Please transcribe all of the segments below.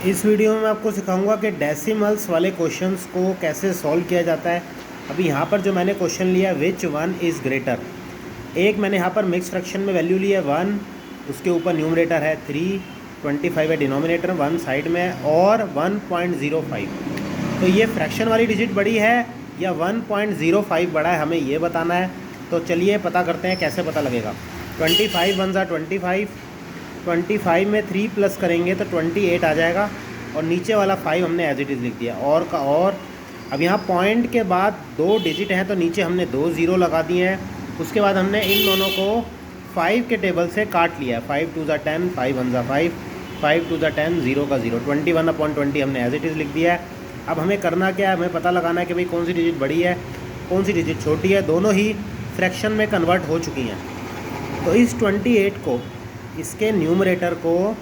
इस वीडियो में मैं आपको सिखाऊंगा कि डेसिमल्स वाले क्वेश्चंस को कैसे सॉल्व किया जाता है। अभी यहाँ पर जो मैंने क्वेश्चन लिया विच वन इज़ ग्रेटर, एक मैंने यहाँ पर मिक्स फ्रैक्शन में वैल्यू ली है 1, उसके ऊपर न्यूमरेटर है 3, 25 है डिनोमिनेटर 1 साइड में और 1.05। तो ये फ्रैक्शन वाली डिजिट बड़ी है या 1.05 बड़ा है, हमें ये बताना है। तो चलिए पता करते हैं कैसे पता लगेगा। 25 1 25, 25 में 3 प्लस करेंगे तो 28 आ जाएगा और नीचे वाला 5 हमने एज इट इज़ लिख दिया और अब यहाँ पॉइंट के बाद 2 डिजिट हैं तो नीचे हमने 2 ज़ीरो लगा दिए हैं। उसके बाद हमने इन दोनों को 5 के टेबल से काट लिया है। 5 2 10, 5 1 5, 5 2 10, 0 का 0, 21/20 हमने एज इट इज़ लिख दिया है। अब हमें करना क्या है, हमें पता लगाना है कि भाई कौन सी डिजिट बड़ी है कौन सी डिजिट छोटी है। दोनों ही फ्रैक्शन में कन्वर्ट हो चुकी हैं। तो इस 28 को, इसके न्यूमरेटर को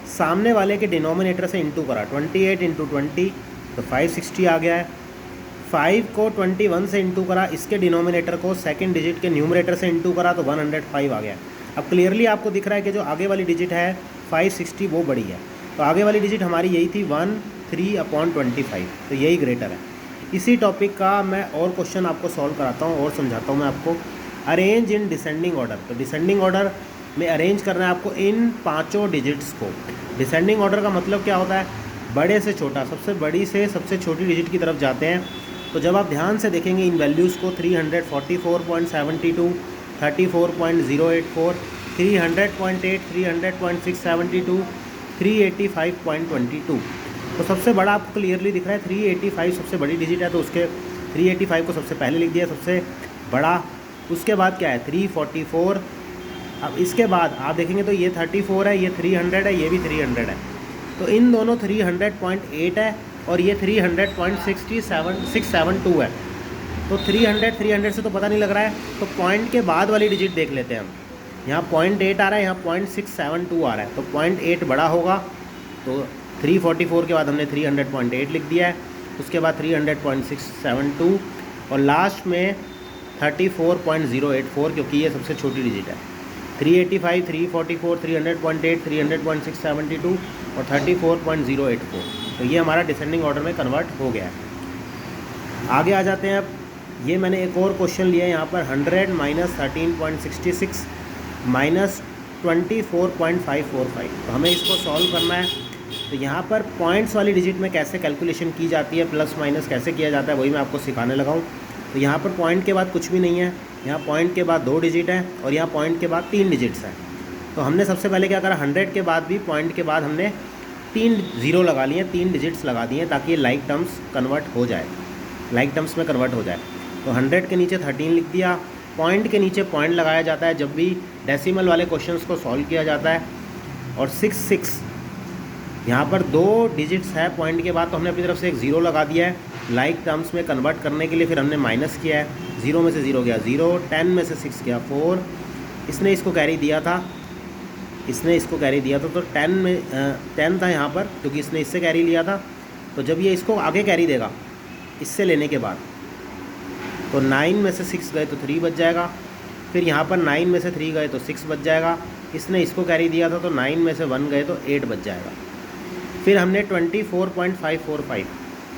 सामने वाले के डिनोमिनेटर से इंटू करा, 28 इंटू 20 तो 560 आ गया है। 5 को 21 से इंटू करा, इसके डिनोमिनेटर को सेकंड डिजिट के न्यूमरेटर से इंटू करा तो 105 आ गया है। अब क्लियरली आपको दिख रहा है कि जो आगे वाली डिजिट है 560 वो बड़ी है। तो आगे वाली डिजिट हमारी यही थी 13/25, तो यही ग्रेटर है। इसी टॉपिक का मैं और क्वेश्चन आपको सॉल्व कराता हूँ और समझाता हूँ मैं आपको। अरेंज इन डिसेंडिंग ऑर्डर, तो डिसेंडिंग ऑर्डर में अरेंज करना है आपको इन 5 डिजिट्स को। डिसेंडिंग ऑर्डर का मतलब क्या होता है, बड़े से छोटा, सबसे बड़ी से सबसे छोटी डिजिट की तरफ जाते हैं। तो जब आप ध्यान से देखेंगे इन वैल्यूज़ को 344.72, 34.084, 300.8, 300.672, 385.22, तो सबसे बड़ा आपको क्लियरली दिख रहा है 385 सबसे बड़ी डिजिट है। तो उसके 385 को सबसे पहले लिख दिया सबसे बड़ा। उसके बाद क्या है 344। अब इसके बाद आप देखेंगे तो ये 34 है, ये 300 है, ये भी 300 है। तो इन दोनों 300.8 है और ये 300.672 है। तो 300 से तो पता नहीं लग रहा है, तो पॉइंट के बाद वाली डिजिट देख लेते हैं हम। यहाँ 0.8 आ रहा है, यहाँ 0.672 आ रहा है, तो 0.8 बड़ा होगा। तो 344 के बाद हमने 300.8 लिख दिया है, उसके बाद 300.672 और लास्ट में 34.084, क्योंकि ये सबसे छोटी डिजिट है। 385, 344, 300.8, 300.672 और 34.084। तो ये हमारा डिसेंडिंग ऑर्डर में कन्वर्ट हो गया है। आगे आ जाते हैं। अब ये मैंने एक और क्वेश्चन लिया है यहाँ पर 100 माइनस 13.66 माइनस 24.545। तो हमें इसको सॉल्व करना है। तो यहाँ पर पॉइंट्स वाली डिजिट में कैसे कैलकुलेशन की जाती है, प्लस माइनस कैसे किया जाता है, वही मैं आपको सिखाने लगा हूँ। तो यहाँ पर पॉइंट के बाद कुछ भी नहीं है, यहाँ पॉइंट के बाद 2 डिजिट हैं और यहाँ पॉइंट के बाद 3 डिजिट्स हैं। तो हमने सबसे पहले क्या करा, 100 के बाद भी पॉइंट के बाद हमने 3 ज़ीरो लगा लिए, 3 डिजिट्स लगा दिए ताकि ये लाइक टर्म्स कन्वर्ट हो जाए, लाइक टर्म्स में कन्वर्ट हो जाए। तो 100 के नीचे 13 लिख दिया। पॉइंट के नीचे पॉइंट लगाया जाता है जब भी डेसिमल वाले क्वेश्चंस को सॉल्व किया जाता है। और 6 यहाँ पर 2 डिजिट्स है पॉइंट के बाद, तो हमने अपनी तरफ से एक ज़ीरो लगा दिया है लाइक टर्म्स में कन्वर्ट करने के लिए। फिर हमने माइनस किया है, 0 में से 0 गया 0, 10 में से 6 गया 4। इसने इसको कैरी दिया था, तो 10 था यहाँ पर, क्योंकि इसने इससे कैरी लिया था। तो जब ये इसको आगे कैरी देगा इससे लेने के बाद, तो 9 में से 6 गए तो 3 बच जाएगा। फिर यहाँ पर 9 में से 3 गए तो 6 बच जाएगा। इसने इसको कैरी दिया था तो 9 में से 1 गए तो 8 बच जाएगा। फिर हमने 24.545,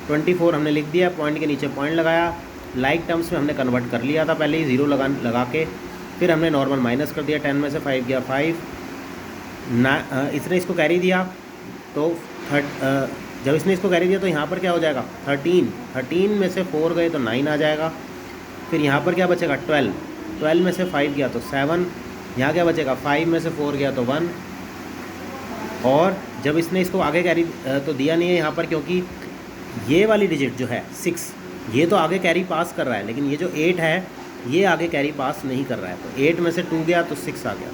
24 हमने लिख दिया, पॉइंट के नीचे पॉइंट लगाया, लाइक टर्म्स में हमने कन्वर्ट कर लिया था पहले ही ज़ीरो लगा के। फिर हमने नॉर्मल माइनस कर दिया, 10 में से 5 गया 5, इसने इसको कैरी दिया तो जब इसने इसको कैरी दिया तो यहाँ पर क्या हो जाएगा 13 में से 4 गए तो 9 आ जाएगा। फिर यहाँ पर क्या बचेगा 12 में से 5 गया तो 7, यहाँ क्या बचेगा 5 में से 4 गया तो 1। और जब इसने इसको आगे कैरी तो दिया नहीं है यहाँ पर, क्योंकि ये वाली डिजिट जो है 6 ये तो आगे कैरी पास कर रहा है, लेकिन ये जो 8 है ये आगे कैरी पास नहीं कर रहा है। तो 8 में से 2 गया तो 6 आ गया।